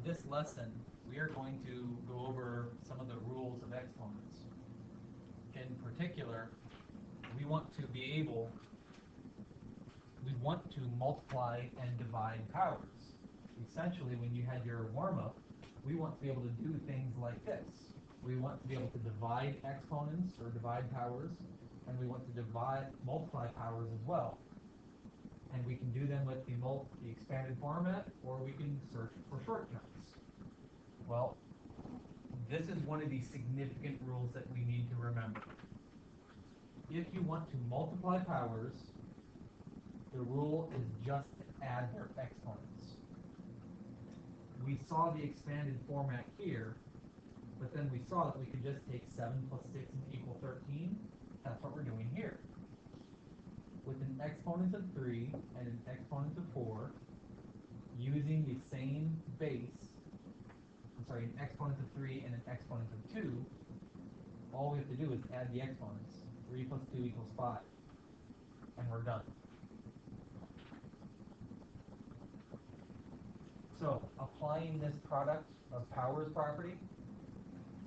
this lesson, we are going to go over some of the rules of exponents. In particular, we want to multiply and divide powers. Essentially, when you had your warm-up, we want to be able to do things like this. We want to be able to divide exponents or divide powers, and we want to multiply powers as well. And we can do them with the expanded format, or we can search for shortcuts. Well, this is one of the significant rules that we need to remember. If you want to multiply powers, the rule is just to add their exponents. We saw the expanded format here, but then we saw that we could just take 7 plus 6 and equal 13. That's what we're doing here. With an exponent of 3 and an exponent of 4, using the same base, an exponent of 3 and an exponent of 2, all we have to do is add the exponents. 3 plus 2 equals 5. And we're done. So, applying this product of powers property,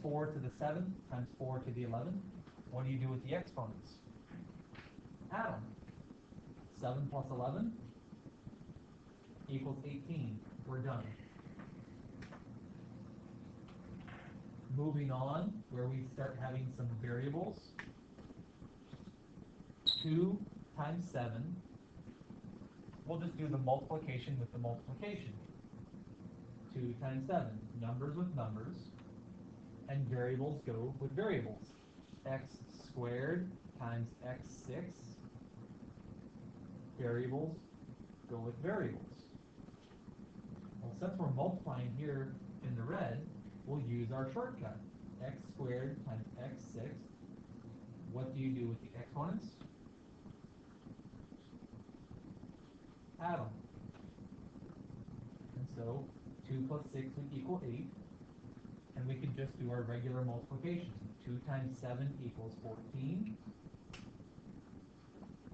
4 to the 7th times 4 to the 11th, what do you do with the exponents? Add them. 7 plus 11 equals 18. We're done. Moving on, where we start having some variables. 2 times 7. We'll just do the multiplication with the multiplication. 2 times 7. Numbers with numbers. And variables go with variables. X squared times x6. Variables go with variables. Well, since we're multiplying here in the red, we'll use our shortcut. X squared times x6. What do you do with the exponents? Add them. And so 2 plus 6 would equal 8. And we could just do our regular multiplication. 2 times 7 equals 14.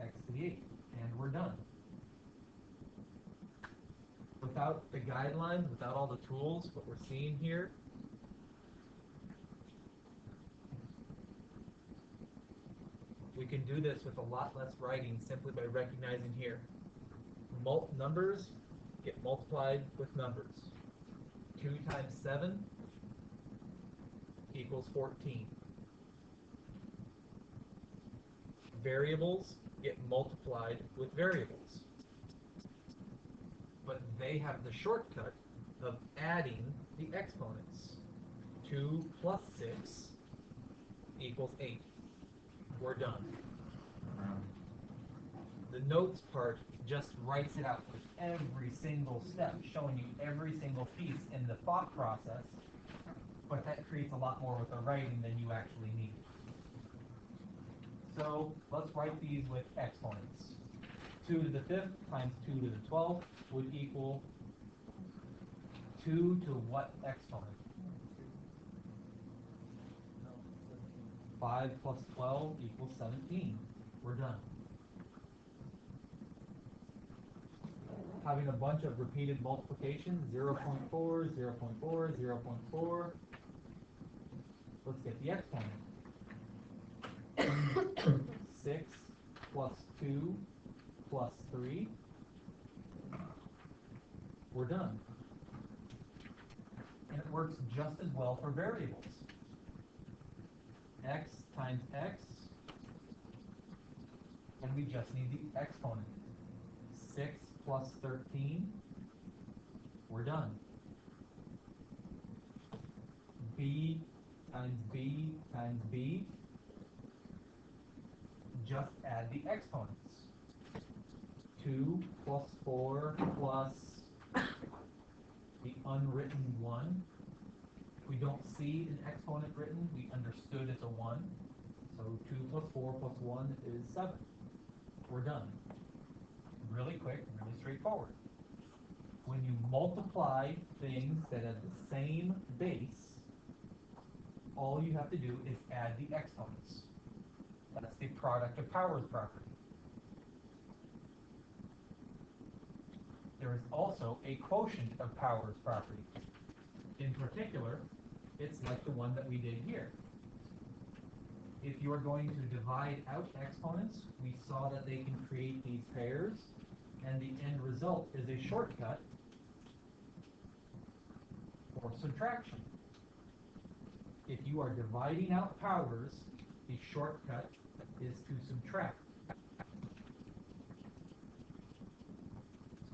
X to the 8. And we're done. Without the guidelines, without all the tools, what we're seeing here, we can do this with a lot less writing simply by recognizing here. Numbers get multiplied with numbers. 2 times 7 equals 14. Variables get multiplied with variables. But they have the shortcut of adding the exponents. 2 plus 6 equals 8. We're done. The notes part just writes it out with every single step, showing you every single piece in the thought process, but that creates a lot more with the writing than you actually need. So let's write these with exponents. 2 to the 5th times 2 to the 12th would equal 2 to what exponent? 5 plus 12 equals 17. We're done. Having a bunch of repeated multiplications, 0.4, 0.4, 0.4. Let's get the exponent. 6 plus 2 plus 3. We're done. And it works just as well for variables. X times x, and we just need the exponent. 6 plus 13, we're done. B times b times b, just add the exponents. 2 plus 4 plus the unwritten 1. If we don't see an exponent written, we understood it's a 1. So 2 plus 4 plus 1 is 7. We're done. Really quick, really straightforward. When you multiply things that have the same base, all you have to do is add the exponents. That's the product of powers property. There is also a quotient of powers property. In particular, it's like the one that we did here. If you are going to divide out exponents, we saw that they can create these pairs, and the end result is a shortcut for subtraction. If you are dividing out powers, the shortcut is to subtract.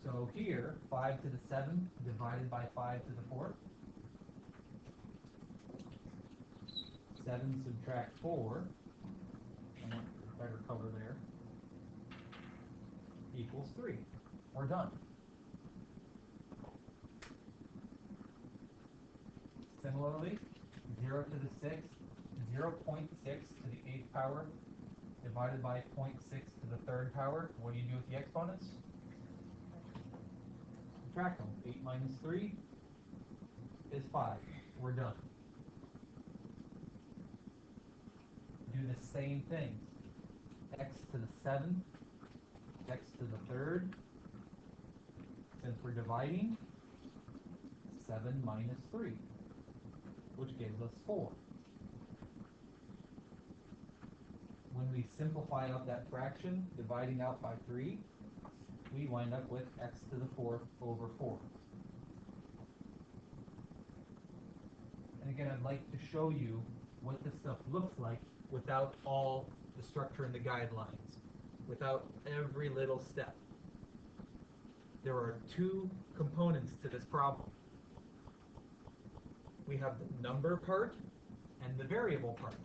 So here, 5 to the 7th divided by 5 to the 4th. 7 subtract 4, I want a better color there, equals 3. We're done. Similarly, 0 to the 6th, 0.6 to the 8th power, divided by 0.6 to the 3rd power. What do you do with the exponents? Subtract them. 8 minus 3 is 5. We're done. Do the same thing. X to the 7th, x to the 3rd. Since we're dividing, 7 minus 3, which gives us 4. When we simplify out that fraction, dividing out by 3, we wind up with x to the 4th over 4. And again, I'd like to show you what this stuff looks like without all the structure and the guidelines, without every little step. There are two components to this problem. We have the number part and the variable part.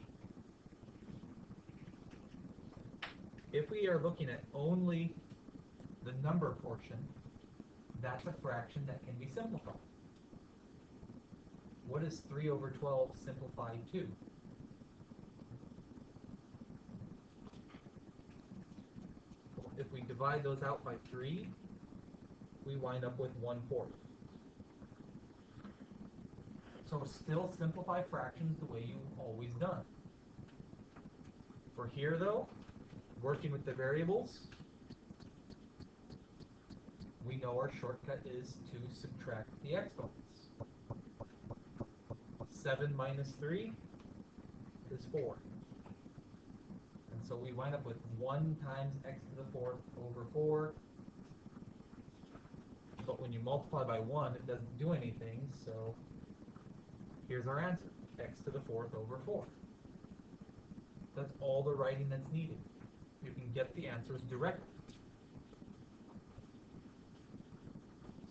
If we are looking at only the number portion, that's a fraction that can be simplified. What is 3 over 12 simplified to? If we divide those out by 3, we wind up with 1/4. So still simplify fractions the way you've always done. For here though, working with the variables, we know our shortcut is to subtract the exponents. 7 minus 3 is 4. And so we wind up with 1 times x to the 4th over 4. But when you multiply by 1, it doesn't do anything, so here's our answer, x to the 4th over 4. That's all the writing that's needed. You can get the answers directly.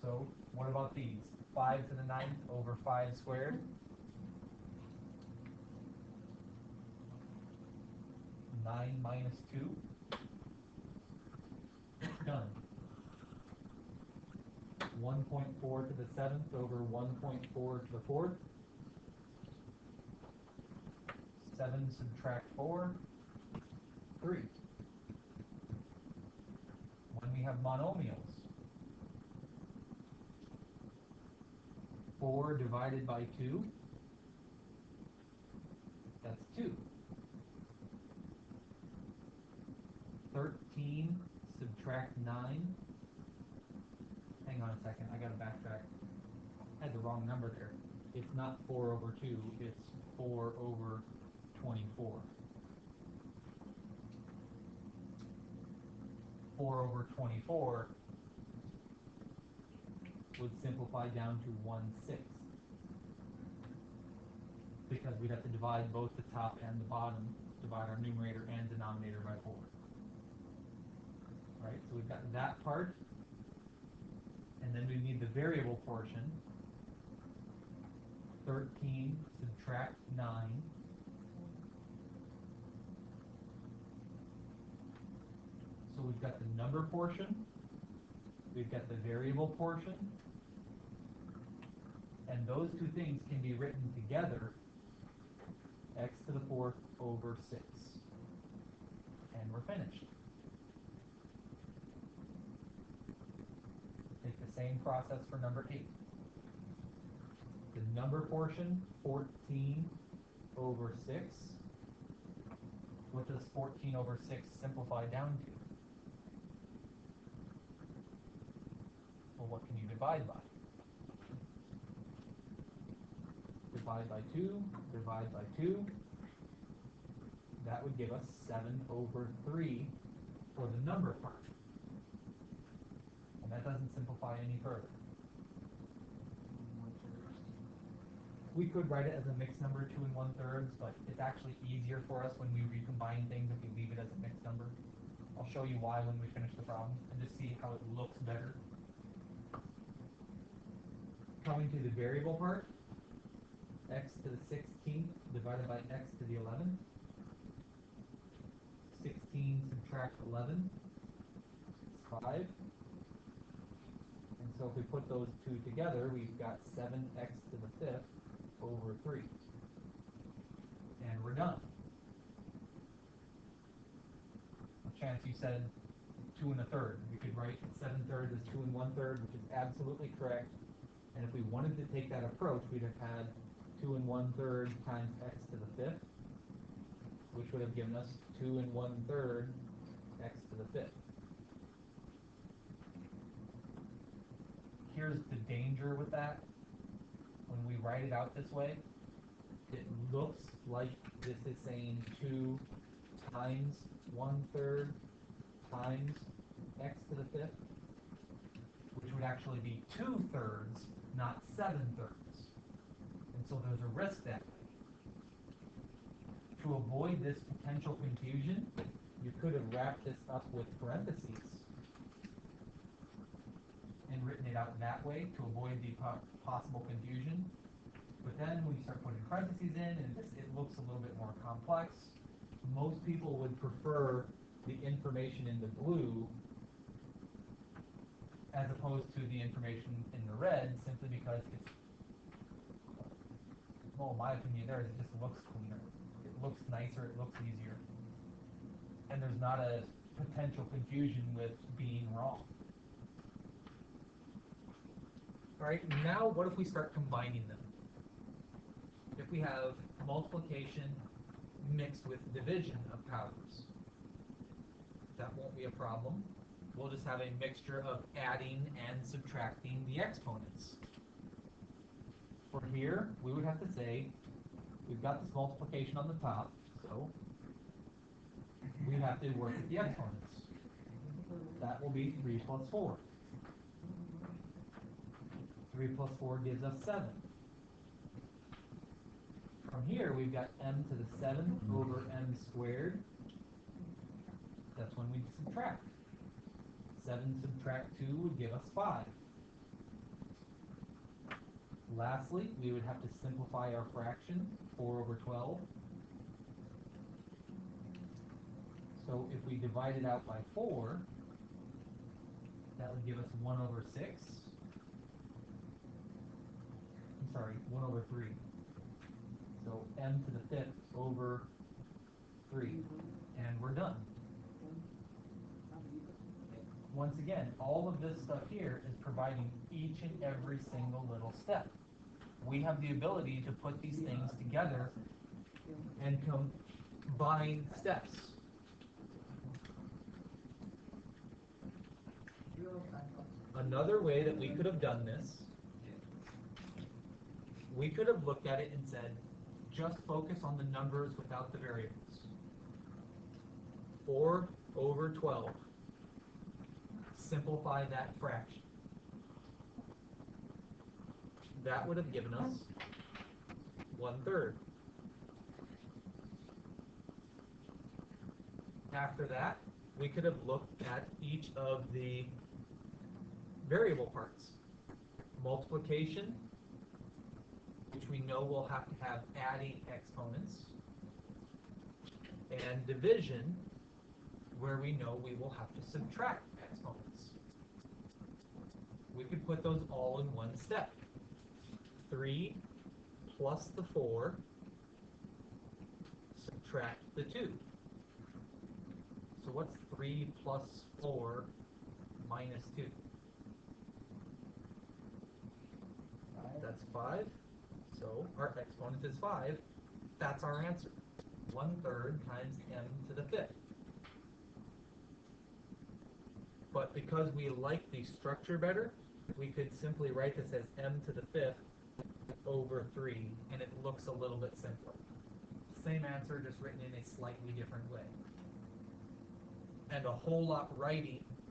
So what about these? 5 to the 9th over 5 squared. 9 minus 2. Done. 1.4 to the 7th over 1.4 to the 4th. 7 subtract 4, 3. When we have monomials, 4 divided by 2, that's 2. 13 subtract 9. Hang on a second, I gotta backtrack. I had the wrong number there. It's not 4 over 2, it's 4 over 24. 4 over 24 would simplify down to 1/6. Because we'd have to divide both the top and the bottom, divide our numerator and denominator by 4. Right, so we've got that part, and then we need the variable portion. 13 subtract 9. So we've got the number portion, we've got the variable portion, and those two things can be written together, x to the 4th over 6. And we're finished. Take the same process for number 8. The number portion, 14 over 6. What does 14 over 6 simplify down to? Well, what can you divide by? divide by 2, divide by 2. That would give us 7 over 3 for the number part. And that doesn't simplify any further. We could write it as a mixed number, 2 1/3, but it's actually easier for us when we recombine things if we leave it as a mixed number. I'll show you why when we finish the problem and just see how it looks better. Coming to the variable part, x to the 16th divided by x to the 11th. 16 subtract 11 is 5. And so if we put those two together, we've got 7x to the 5th over 3. And we're done. A chance you said 2 1/3. We could write 7/3 as 2 1/3, which is absolutely correct. And if we wanted to take that approach, we'd have had 2 1/3 times x to the 5th, which would have given us 2 1/3 x to the 5th. Here's the danger with that. When we write it out this way, it looks like this is saying 2 times 1/3 times x to the 5th, which would actually be 2/3, not 7/3. And so there's a risk that way. To avoid this potential confusion, you could have wrapped this up with parentheses and written it out that way to avoid the possible confusion. But then when you start putting parentheses in, and it looks a little bit more complex, most people would prefer the information in the blue as opposed to the information in the red, simply because it's, well, in my opinion, it just looks cleaner. It looks nicer, it looks easier. And there's not a potential confusion with being wrong. All right, now what if we start combining them? If we have multiplication mixed with division of powers, that won't be a problem. We'll just have a mixture of adding and subtracting the exponents. For here, we would have to say, we've got this multiplication on the top, so we have to work with the exponents. That will be 3 plus 4. 3 plus 4 gives us 7. From here, we've got m to the 7th over m squared. That's when we subtract. 7 subtract 2 would give us 5. Lastly, we would have to simplify our fraction, 4 over 12. So if we divide it out by 4, that would give us 1 over 6. I'm sorry, 1 over 3. So m to the 5th over 3. And we're done. Once again, all of this stuff here is providing each and every single little step. We have the ability to put these things together and combine steps. Another way that we could have done this, we could have looked at it and said, just focus on the numbers without the variables. 4 over 12. Simplify that fraction. That would have given us 1/3. After that, we could have looked at each of the variable parts. Multiplication, which we know we'll have to have adding exponents, and division, where we know we will have to subtract exponents. We could put those all in one step. 3 plus the 4, subtract the 2. So what's 3 plus 4 minus 2? That's 5. So our exponent is 5. That's our answer. 1/3 times m to the 5th. But because we like the structure better, we could simply write this as m to the 5th over 3, and it looks a little bit simpler. Same answer, just written in a slightly different way. And a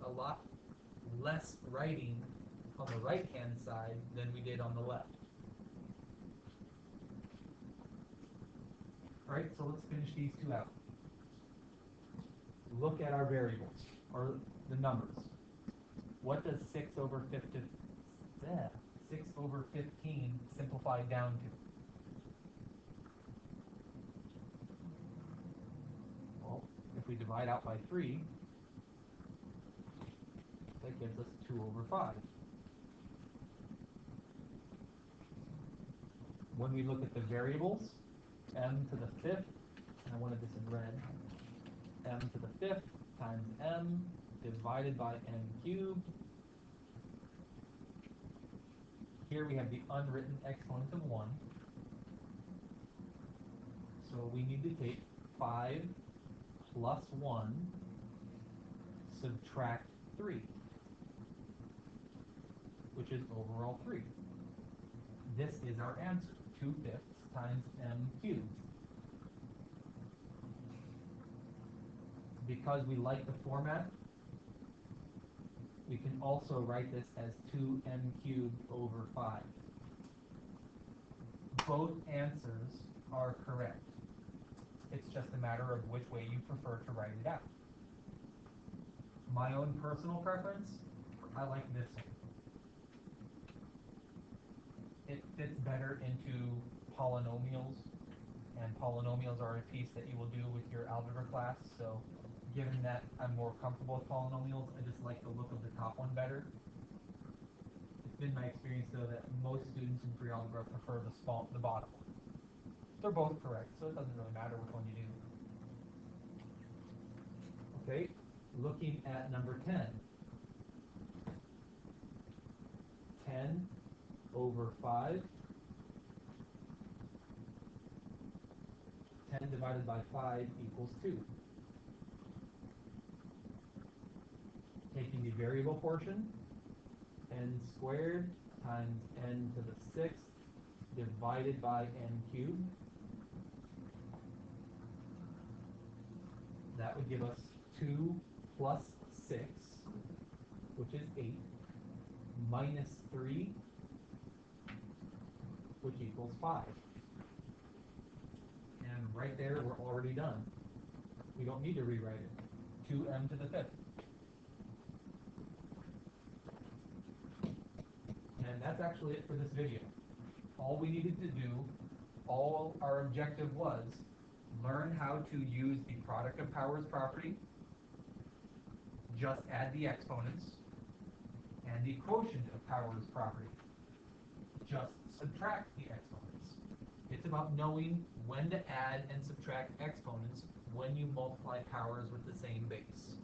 lot less writing on the right-hand side than we did on the left. All right, so let's finish these two out. Look at our variables, or the numbers. What does 6 over 15 simplify down to? Well, if we divide out by 3, that gives us 2 over 5. When we look at the variables, m to the 5th, and I wanted this in red, m to the 5th times m divided by n cubed. Here we have the unwritten exponent of 1. So we need to take 5 plus 1, subtract 3, which is overall 3. This is our answer, 2/5 times m cubed. Because we like the format, we can also write this as 2m cubed over 5. Both answers are correct. It's just a matter of which way you prefer to write it out. My own personal preference, I like this one. It fits better into polynomials, and polynomials are a piece that you will do with your algebra class, so given that I'm more comfortable with polynomials, I just like the look of the top one better. It's been my experience, though, that most students in pre-algebra prefer the bottom one. They're both correct, so it doesn't really matter which one you do. Okay, looking at number 10. 10 over 5. 10 divided by 5 equals 2. Taking the variable portion, n squared times n to the 6th divided by n cubed. That would give us 2 plus 6, which is 8, minus 3, which equals 5. And right there, we're already done. We don't need to rewrite it. 2m to the 5th. And that's actually it for this video. All we needed to do, all our objective was, learn how to use the product of powers property, just add the exponents, and the quotient of powers property, just subtract the exponents. It's about knowing when to add and subtract exponents when you multiply powers with the same base.